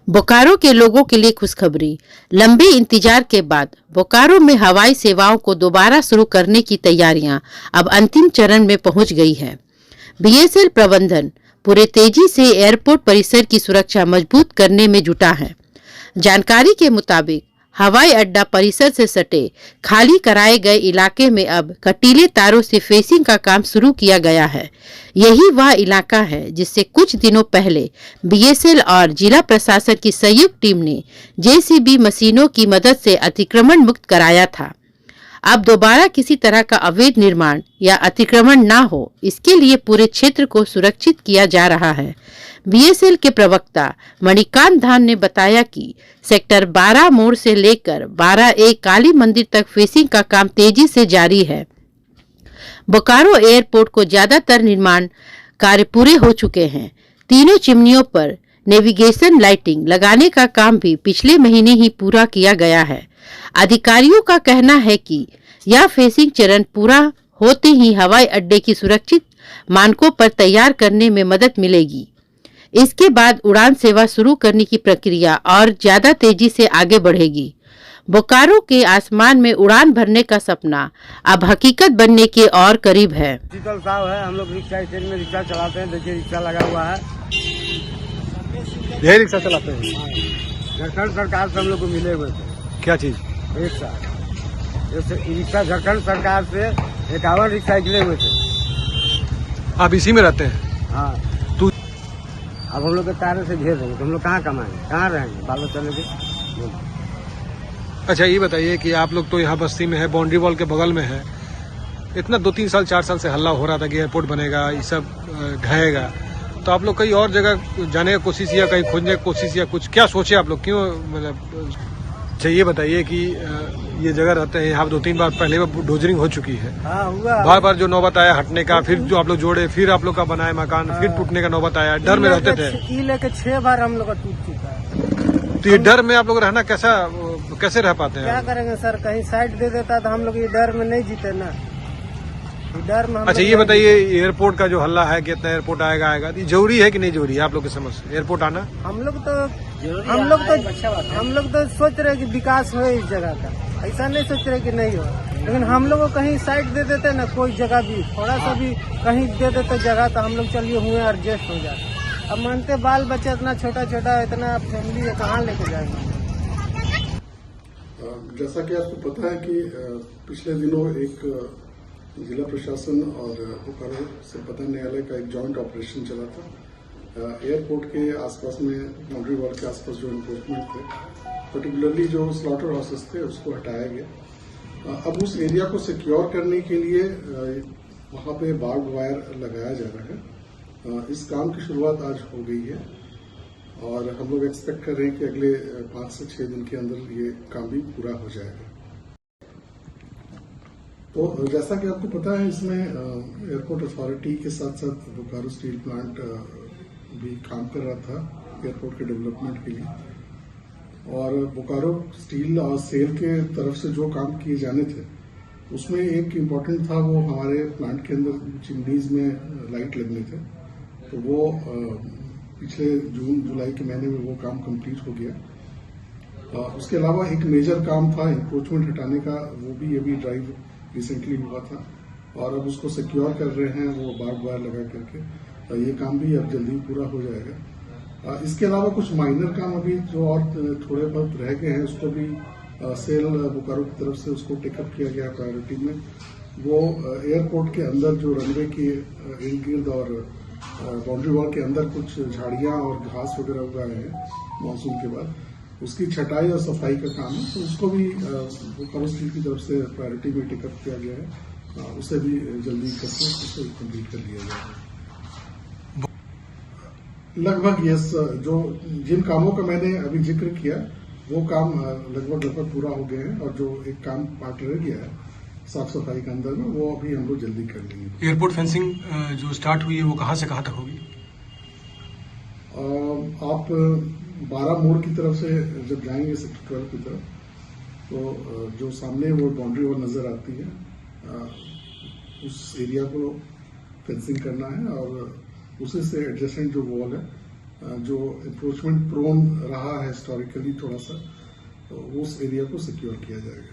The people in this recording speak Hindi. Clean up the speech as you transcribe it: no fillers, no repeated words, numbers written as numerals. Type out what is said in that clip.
बोकारो के लोगों के लिए खुशखबरी। लंबे इंतजार के बाद बोकारो में हवाई सेवाओं को दोबारा शुरू करने की तैयारियां अब अंतिम चरण में पहुंच गई है। बीएसएल प्रबंधन पूरे तेजी से एयरपोर्ट परिसर की सुरक्षा मजबूत करने में जुटा है। जानकारी के मुताबिक हवाई अड्डा परिसर से सटे खाली कराए गए इलाके में अब कटीले तारों से फेंसिंग का काम शुरू किया गया है। यही वह इलाका है जिससे कुछ दिनों पहले बीएसएल और जिला प्रशासन की संयुक्त टीम ने जेसीबी मशीनों की मदद से अतिक्रमण मुक्त कराया था। अब दोबारा किसी तरह का अवैध निर्माण या अतिक्रमण न हो, इसके लिए पूरे क्षेत्र को सुरक्षित किया जा रहा है। बीएसएल के प्रवक्ता मणिकांत धान ने बताया कि सेक्टर 12 मोड़ से लेकर 12A काली मंदिर तक फेंसिंग का काम तेजी से जारी है। बोकारो एयरपोर्ट को ज्यादातर निर्माण कार्य पूरे हो चुके हैं। तीनों चिमनियों पर नेविगेशन लाइटिंग लगाने का काम भी पिछले महीने ही पूरा किया गया है। अधिकारियों का कहना है कि यह फेंसिंग चरण पूरा होते ही हवाई अड्डे की सुरक्षित मानकों पर तैयार करने में मदद मिलेगी। इसके बाद उड़ान सेवा शुरू करने की प्रक्रिया और ज्यादा तेजी से आगे बढ़ेगी। बोकारो के आसमान में उड़ान भरने का सपना अब हकीकत बनने के और करीब है। शीतल साहब है, हम लोग रिक्शा स्टैंड में रिक्शा चलाते हैं। देखिए रिक्शा लगा हुआ है, यही रिक्शा चलाते हैं। झारखंड सरकार से हम लोग को मिले हुए थे। क्या चीज? रिक्शा रिक्शा झारखंड सरकार से 51 रिक्शा निकले हुए थे। आप इसी में रहते हैं? हाँ। तू अब हम लोग के तारे से घेर देंगे तो हम लोग कहाँ कमाएंगे, कहाँ रहेंगे, बालों चले के। अच्छा ये बताइए कि आप लोग तो यहाँ बस्ती में है, बाउंड्री वॉल के बगल में है। इतना 2-3 साल 4 साल से हल्ला हो रहा था कि एयरपोर्ट बनेगा, ये सब ढहेगा, तो आप लोग कहीं और जगह जाने की कोशिश या कहीं खोजने की कोशिश या कुछ क्या सोचे आप लोग, क्यों मतलब? अच्छा ये बताइए कि ये जगह रहते हैं यहाँ 2-3 बार पहले डोजरिंग हो चुकी है। हाँ, हुआ। बार बार जो नौबत आया हटने का, फिर जो आप लोग जोड़े, फिर आप लोग का बनाए मकान, फिर टूटने का नौबत आया, डर में रहते थे। लेके 6 बार हम लोग का टूट चुका है। तो ये डर में आप लोग रहना कैसे रह पाते हैं? क्या करेंगे सर, कहीं साइड दे देता तो हम लोग ये डर में नहीं जीते ना, डर में। अच्छा ये बताइए एयरपोर्ट का जो हल्ला है कि इतना एयरपोर्ट आएगा, ये जरूरी है कि नहीं जरूरी है आप लोग की समझ से एयरपोर्ट आना? हम लोग तो सोच रहे कि विकास हो इस जगह का, ऐसा नहीं सोच रहे कि नहीं हो। लेकिन हम लोग को कहीं साइड दे देते ना, कोई जगह भी थोड़ा सा भी कहीं दे देते जगह, तो हम लोग चलिए हुए एडजस्ट हो जाते। अब मानते बाल बच्चे इतना छोटा छोटा, इतना फैमिली है, कहाँ लेके जाएंगे। जैसा कि आपको पता है कि पिछले दिनों एक जिला प्रशासन और बोकारो से पता न्यायालय का एक जॉइंट ऑपरेशन चला था। एयरपोर्ट के आसपास में, बाउंड्री वॉल के आसपास जो एनक्रोचमेंट थे, पर्टिकुलरली जो स्लॉटर हाउसेस थे, उसको हटाया गया। अब उस एरिया को सिक्योर करने के लिए वहां पे बार्ब वायर लगाया जा रहा है। इस काम की शुरुआत आज हो गई है और हम लोग एक्सपेक्ट कर रहे हैं कि अगले 5 से 6 दिन के अंदर ये काम भी पूरा हो जाएगा। तो जैसा कि आपको पता है, इसमें एयरपोर्ट अथॉरिटी के साथ साथ बोकारो स्टील प्लांट भी काम कर रहा था एयरपोर्ट के डेवलपमेंट के लिए। और बोकारो स्टील और सेल के तरफ से जो काम किए जाने थे, उसमें एक इम्पोर्टेंट था, वो हमारे प्लांट के अंदर चिमनीज में लाइट लगने थे। तो वो पिछले जून जुलाई के महीने में वो काम कंप्लीट हो गया। उसके अलावा एक मेजर काम था इंक्रोचमेंट हटाने का, वो भी अभी ड्राइव रिसेंटली हुआ था और अब उसको सिक्योर कर रहे हैं वो बार्ब वायर लगा करके। ये काम भी अब जल्दी पूरा हो जाएगा। इसके अलावा कुछ माइनर काम अभी जो और थोड़े बहुत रह गए हैं, उसको भी सेल बोकारो की तरफ से उसको टेकअप किया गया प्रायोरिटी में। वो एयरपोर्ट के अंदर जो रनवे के इर्द गिर्द और बाउंड्री वॉल के अंदर कुछ झाड़ियां और घास वगैरह उगाए हैं मानसून के बाद, उसकी छटाई और सफाई का काम है। तो उसको भी बोकारो स्टील की तरफ से प्रायोरिटी में टेकअप किया गया है। उसे भी जल्दी करके उसको कंप्लीट कर लिया जाएगा। लगभग यस, जो जिन कामों का मैंने अभी जिक्र किया, वो काम लगभग पूरा हो गए हैं और जो एक काम पार्ट रह गया है साफ सफाई के अंदर में, वो अभी हम लोग जल्दी कर लेंगे। एयरपोर्ट फेंसिंग जो स्टार्ट हुई है वो कहाँ से कहाँ तक होगी? आप 12 मोड़ की तरफ से जब जाएंगे सेक्टर 12 की तरफ, तो जो सामने वो बाउंड्री वॉल नजर आती है, उस एरिया को फेंसिंग करना है और उसी से एडजेसेंट जो वॉल है जो इंक्रोचमेंट प्रोन रहा है हिस्टोरिकली थोड़ा सा, तो उस एरिया को सिक्योर किया जाएगा।